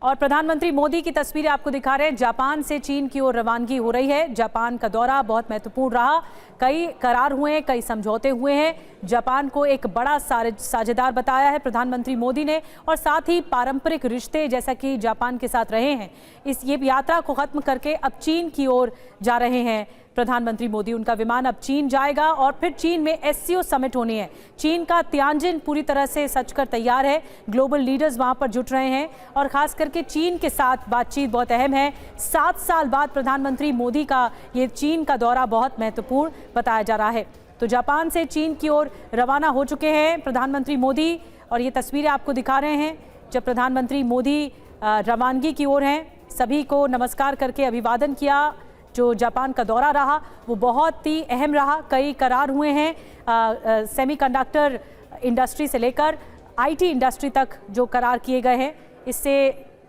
और प्रधानमंत्री मोदी की तस्वीरें आपको दिखा रहे हैं। जापान से चीन की ओर रवानगी हो रही है। जापान का दौरा बहुत महत्वपूर्ण रहा, कई करार हुए हैं, कई समझौते हुए हैं। जापान को एक बड़ा साझेदार बताया है प्रधानमंत्री मोदी ने, और साथ ही पारंपरिक रिश्ते जैसा कि जापान के साथ रहे हैं, ये यात्रा को खत्म करके अब चीन की ओर जा रहे हैं प्रधानमंत्री मोदी। उनका विमान अब चीन जाएगा और फिर चीन में एससीओ समिट होनी है। चीन का तियानजिन पूरी तरह से सजकर तैयार है। ग्लोबल लीडर्स वहां पर जुट रहे हैं और खास करके चीन के साथ बातचीत बहुत अहम है। 7 साल बाद प्रधानमंत्री मोदी का ये चीन का दौरा बहुत महत्वपूर्ण बताया जा रहा है। तो जापान से चीन की ओर रवाना हो चुके हैं प्रधानमंत्री मोदी, और ये तस्वीरें आपको दिखा रहे हैं जब प्रधानमंत्री मोदी रवानगी की ओर हैं। सभी को नमस्कार करके अभिवादन किया। जो जापान का दौरा रहा वो बहुत ही अहम रहा, कई करार हुए हैं सेमीकंडक्टर इंडस्ट्री से लेकर आईटी इंडस्ट्री तक जो करार किए गए हैं। इससे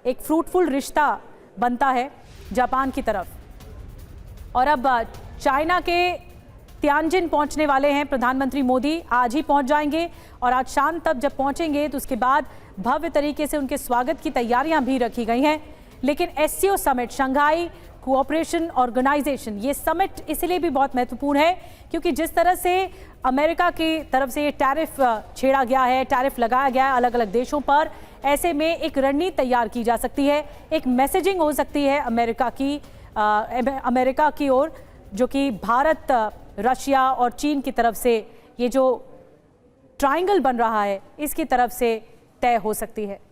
एक फ्रूटफुल रिश्ता बनता है जापान की तरफ। और अब चाइना के तियानजिन पहुंचने वाले हैं प्रधानमंत्री मोदी। आज ही पहुंच जाएंगे और आज शाम तक जब पहुंचेंगे तो उसके बाद भव्य तरीके से उनके स्वागत की तैयारियां भी रखी गई हैं। लेकिन SCO summit, Shanghai cooperation organisation, ये समिट इसलिए भी बहुत महत्वपूर्ण है क्योंकि जिस तरह से अमेरिका की तरफ से ये टैरिफ छेड़ा गया है, टैरिफ लगाया गया है अलग अलग देशों पर, ऐसे में एक रणनीति तैयार की जा सकती है, एक मैसेजिंग हो सकती है अमेरिका की ओर, जो कि भारत, रशिया और चीन की तरफ से ये जो ट्रायंगल बन रहा है इसकी तरफ से तय हो सकती है।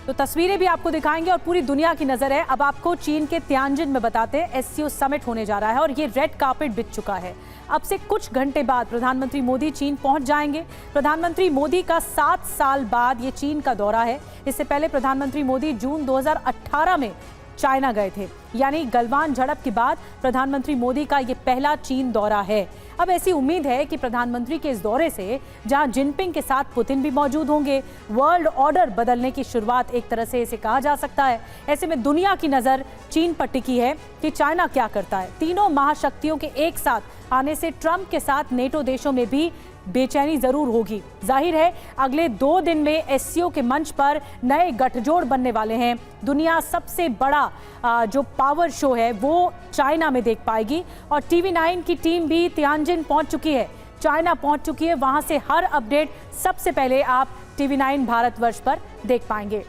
तो तस्वीरें भी आपको दिखाएंगे और पूरी दुनिया की नजर है अब आपको चीन के तियानजिन में बताते हैं। एससीओ समिट होने जा रहा है और ये रेड कार्पेट बिछ चुका है। अब से कुछ घंटे बाद प्रधानमंत्री मोदी चीन पहुंच जाएंगे। प्रधानमंत्री मोदी का 7 साल बाद ये चीन का दौरा है। इससे पहले प्रधानमंत्री मोदी जून 2018 में चाइना गए थे, यानी गलवान झड़प के बाद प्रधानमंत्री मोदी का ये पहला चीन दौरा है। अब ऐसी उम्मीद है कि प्रधानमंत्री के इस दौरे से जहां जिनपिंग के साथ पुतिन भी मौजूद होंगे, वर्ल्ड ऑर्डर बदलने की शुरुआत एक तरह से इसे कहा जा सकता है। ऐसे में दुनिया की नजर चीन पर टिकी है कि चाइना क्या करता है। तीनों महाशक्तियों के एक साथ आने से ट्रंप के साथ नेटो देशों में भी बेचैनी जरूर होगी। जाहिर है अगले 2 दिन में एससीओ के मंच पर नए गठजोड़ बनने वाले हैं। दुनिया सबसे बड़ा जो पावर शो है वो चाइना में देख पाएगी। और टीवी9 की टीम भी तियानजिन पहुंच चुकी है, चाइना पहुंच चुकी है। वहां से हर अपडेट सबसे पहले आप टीवी9 भारतवर्ष पर देख पाएंगे।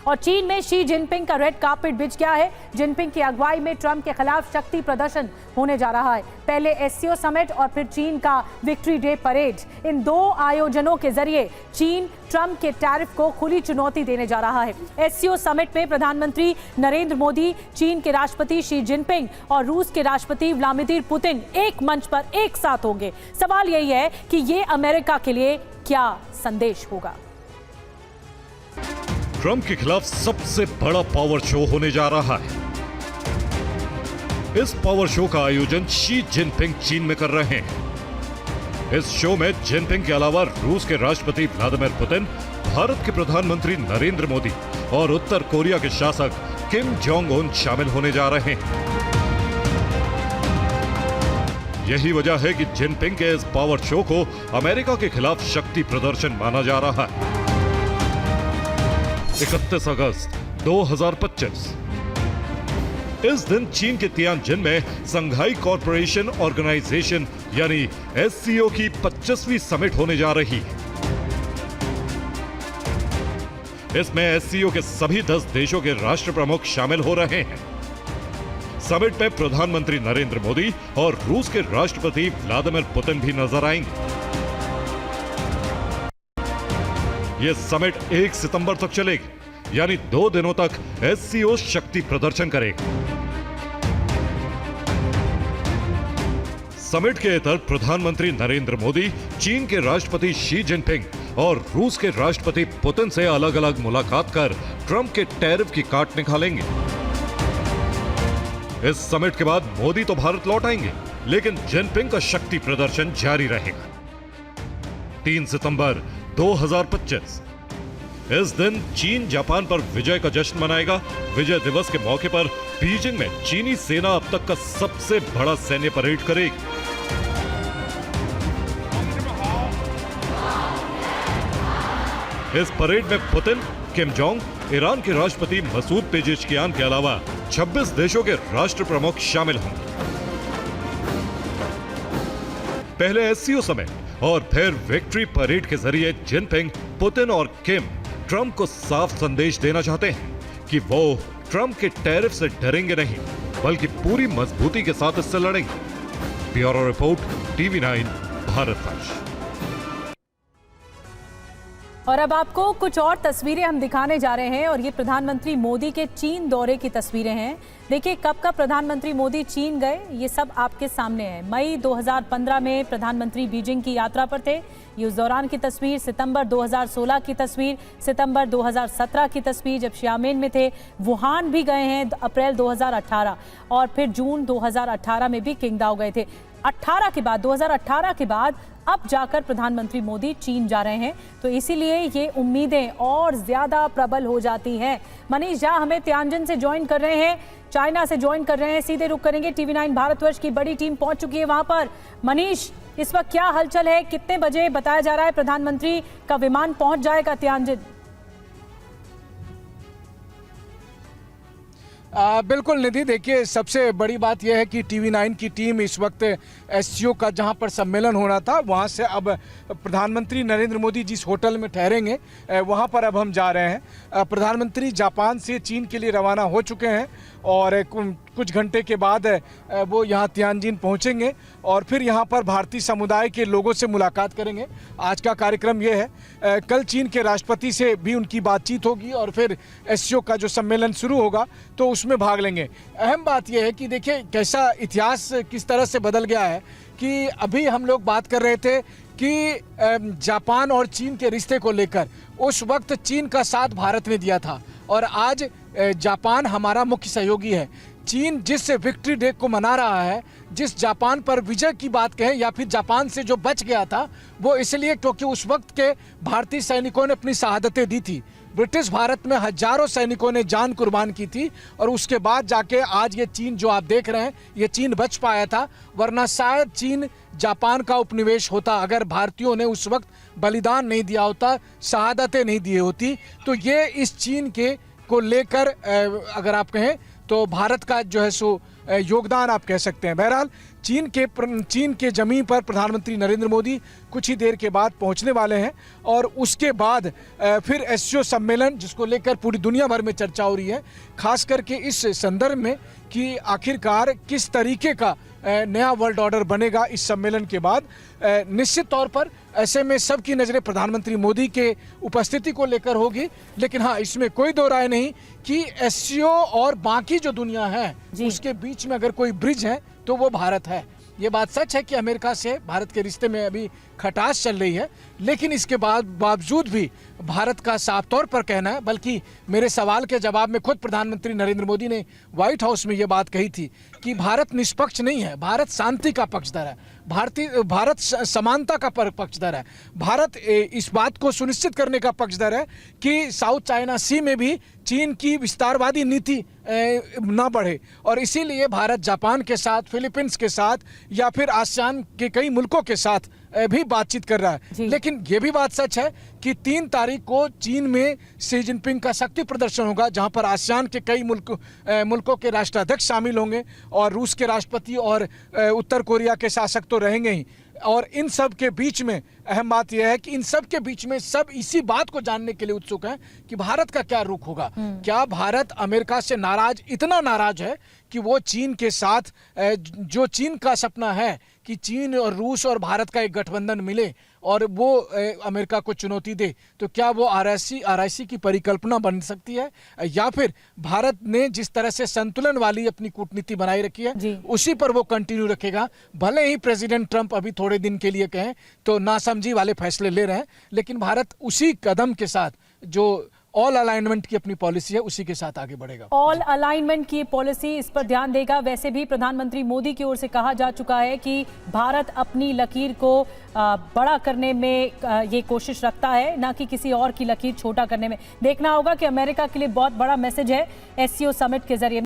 और चीन में शी जिनपिंग का रेड कार्पेट बिछ गया है। जिनपिंग की अगुवाई में ट्रंप के खिलाफ शक्ति प्रदर्शन होने जा रहा है। पहले एससीओ समिट और फिर चीन का विक्ट्री डे परेड। इन 2 आयोजनों के जरिए चीन ट्रंप के टैरिफ को खुली चुनौती देने जा रहा है। एससीओ समिट में प्रधानमंत्री नरेंद्र मोदी, चीन के राष्ट्रपति शी जिनपिंग और रूस के राष्ट्रपति व्लादिमीर पुतिन एक मंच पर एक साथ होंगे। सवाल यही है कि ये अमेरिका के लिए क्या संदेश होगा। ट्रंप के खिलाफ सबसे बड़ा पावर शो होने जा रहा है। इस पावर शो का आयोजन शी जिनपिंग चीन में कर रहे हैं। इस शो में जिनपिंग के अलावा रूस के राष्ट्रपति व्लादिमीर पुतिन, भारत के प्रधानमंत्री नरेंद्र मोदी और उत्तर कोरिया के शासक किम जोंग उन शामिल होने जा रहे हैं। यही वजह है कि जिनपिंग के इस पावर शो को अमेरिका के खिलाफ शक्ति प्रदर्शन माना जा रहा है। 31 अगस्त 2025 इस दिन चीन के तियानजिन में शंघाई कोऑपरेशन ऑर्गेनाइजेशन यानी एससीओ की 25वीं समिट होने जा रही है। इसमें एससीओ के सभी 10 देशों के राष्ट्र प्रमुख शामिल हो रहे हैं। समिट में प्रधानमंत्री नरेंद्र मोदी और रूस के राष्ट्रपति व्लादिमीर पुतिन भी नजर आएंगे। यह समिट 1 सितंबर तक चलेगी, यानी 2 दिनों तक एससीओ शक्ति प्रदर्शन करेगा। समिट के इतर प्रधानमंत्री नरेंद्र मोदी, चीन के राष्ट्रपति शी जिनपिंग और रूस के राष्ट्रपति पुतिन से अलग अलग मुलाकात कर ट्रंप के टैरिफ की काट निकालेंगे। इस समिट के बाद मोदी तो भारत लौट आएंगे, लेकिन जिनपिंग का शक्ति प्रदर्शन जारी रहेगा। 3 सितंबर 2025 इस दिन चीन जापान पर विजय का जश्न मनाएगा। विजय दिवस के मौके पर बीजिंग में चीनी सेना अब तक का सबसे बड़ा सैन्य परेड करेगी। इस परेड में पुतिन, किम जोंग, ईरान के राष्ट्रपति मसूद पेजेशकियान के अलावा 26 देशों के राष्ट्र प्रमुख शामिल होंगे। पहले एससीओ समिट और फिर विक्ट्री परेड के जरिए जिनपिंग, पुतिन और किम ट्रंप को साफ संदेश देना चाहते हैं कि वो ट्रंप के टैरिफ से डरेंगे नहीं, बल्कि पूरी मजबूती के साथ इससे लड़ेंगे। Bureau report, TV9 Bharatvarsh. और अब आपको कुछ और तस्वीरें हम दिखाने जा रहे हैं और ये प्रधानमंत्री मोदी के चीन दौरे की तस्वीरें हैं। देखिए कब प्रधानमंत्री मोदी चीन गए, ये सब आपके सामने है। मई 2015 में प्रधानमंत्री बीजिंग की यात्रा पर थे, ये उस दौरान की तस्वीर। सितंबर 2016 की तस्वीर, सितंबर 2017 की तस्वीर जब शियामेन में थे। वुहान भी गए हैं अप्रैल 2018 और फिर जून 2018 में भी किंगदाओ गए थे। 2018 के बाद अब जाकर प्रधानमंत्री मोदी चीन जा रहे हैं, तो इसीलिए ये उम्मीदें और ज्यादा प्रबल हो जाती हैं। मनीष झा हमें तियानजिन से ज्वाइन कर रहे हैं, चाइना से ज्वाइन कर रहे हैं, सीधे रुक करेंगे। TV9 भारतवर्ष की बड़ी टीम पहुंच चुकी है वहां पर। मनीष, इस वक्त क्या हलचल है, कितने बजे बताया जा रहा है प्रधानमंत्री का विमान पहुंच जाएगा तियानजिन? बिल्कुल निधि, देखिए सबसे बड़ी बात यह है कि TV9 की टीम इस वक्त एससीओ का जहां पर सम्मेलन होना था वहां से अब प्रधानमंत्री नरेंद्र मोदी जिस होटल में ठहरेंगे वहां पर अब हम जा रहे हैं। प्रधानमंत्री जापान से चीन के लिए रवाना हो चुके हैं और कुछ घंटे के बाद वो यहाँ तियानजिन पहुँचेंगे और फिर यहाँ पर भारतीय समुदाय के लोगों से मुलाकात करेंगे। आज का कार्यक्रम ये है। कल चीन के राष्ट्रपति से भी उनकी बातचीत होगी और फिर एससीओ का जो सम्मेलन शुरू होगा तो उसमें भाग लेंगे। अहम बात यह है कि देखिए कैसा इतिहास किस तरह से बदल गया है कि अभी हम लोग बात कर रहे थे कि जापान और चीन के रिश्ते को लेकर उस वक्त चीन का साथ भारत ने दिया था और आज जापान हमारा मुख्य सहयोगी है। चीन जिस विक्ट्री डे को मना रहा है, जिस जापान पर विजय की बात कहें या फिर जापान से जो बच गया था, वो इसलिए क्योंकि उस वक्त के भारतीय सैनिकों ने अपनी शहादतें दी थी। ब्रिटिश भारत में हजारों सैनिकों ने जान कुर्बान की थी और उसके बाद जाके आज ये चीन जो आप देख रहे हैं, ये चीन बच पाया था, वरना शायद चीन जापान का उपनिवेश होता अगर भारतीयों ने उस वक्त बलिदान नहीं दिया होता, शहादतें नहीं दी होती। तो ये इस चीन के को लेकर अगर आप कहें तो भारत का जो है सो योगदान आप कह सकते हैं। बहरहाल चीन के जमीन पर प्रधानमंत्री नरेंद्र मोदी कुछ ही देर के बाद पहुंचने वाले हैं और उसके बाद फिर एससीओ सम्मेलन जिसको लेकर पूरी दुनिया भर में चर्चा हो रही है, खास करके इस संदर्भ में कि आखिरकार किस तरीके का नया वर्ल्ड ऑर्डर बनेगा इस सम्मेलन के बाद। निश्चित तौर पर ऐसे में सबकी नज़रें प्रधानमंत्री मोदी के उपस्थिति को लेकर होगी, लेकिन हाँ इसमें कोई दो राय नहीं कि एससीओ और बाकी जो दुनिया है उसके बीच में अगर कोई ब्रिज है तो वो भारत है। ये बात सच है कि अमेरिका से भारत के रिश्ते में अभी खटास चल रही है, लेकिन इसके बावजूद भी भारत का साफ तौर पर कहना है, बल्कि मेरे सवाल के जवाब में खुद प्रधानमंत्री नरेंद्र मोदी ने व्हाइट हाउस में ये बात कही थी कि भारत निष्पक्ष नहीं है, भारत शांति का पक्षधर है, भारत समानता का पक्षधर है, भारत इस बात को सुनिश्चित करने का पक्षधर है कि साउथ चाइना सी में भी चीन की विस्तारवादी नीति ना बढ़े और इसीलिए भारत जापान के साथ, फिलीपींस के साथ या फिर आसियान के कई मुल्कों के साथ भी बातचीत कर रहा है। लेकिन ये भी बात सच है कि 3 तारीख को चीन में शी जिनपिंग का शक्ति प्रदर्शन होगा जहां पर आसियान के कई मुल्कों के राष्ट्राध्यक्ष शामिल होंगे और रूस के राष्ट्रपति और उत्तर कोरिया के शासक तो रहेंगे ही। और इन सब के बीच में अहम बात यह है कि इन सब के बीच में सब इसी बात को जानने के लिए उत्सुक हैं कि भारत का क्या रुख होगा। क्या भारत अमेरिका से नाराज, इतना नाराज है कि वो चीन के साथ जो चीन का सपना है कि चीन और रूस और भारत का एक गठबंधन मिले और वो अमेरिका को चुनौती दे, तो क्या वो आरआईसी की परिकल्पना बन सकती है या फिर भारत ने जिस तरह से संतुलन वाली अपनी कूटनीति बनाई रखी है उसी पर वो कंटिन्यू रखेगा। भले ही प्रेसिडेंट ट्रंप अभी थोड़े दिन के लिए कहें तो नासमझी वाले फैसले ले रहे हैं, लेकिन भारत उसी कदम के साथ जो ऑल अलाइनमेंट की अपनी पॉलिसी है उसी के साथ आगे बढ़ेगा। ऑल अलाइनमेंट की पॉलिसी, इस पर ध्यान देगा। वैसे भी प्रधानमंत्री मोदी की ओर से कहा जा चुका है कि भारत अपनी लकीर को बड़ा करने में ये कोशिश रखता है, ना कि किसी और की लकीर छोटा करने में। देखना होगा कि अमेरिका के लिए बहुत बड़ा मैसेज है एससीओ समिट के जरिए।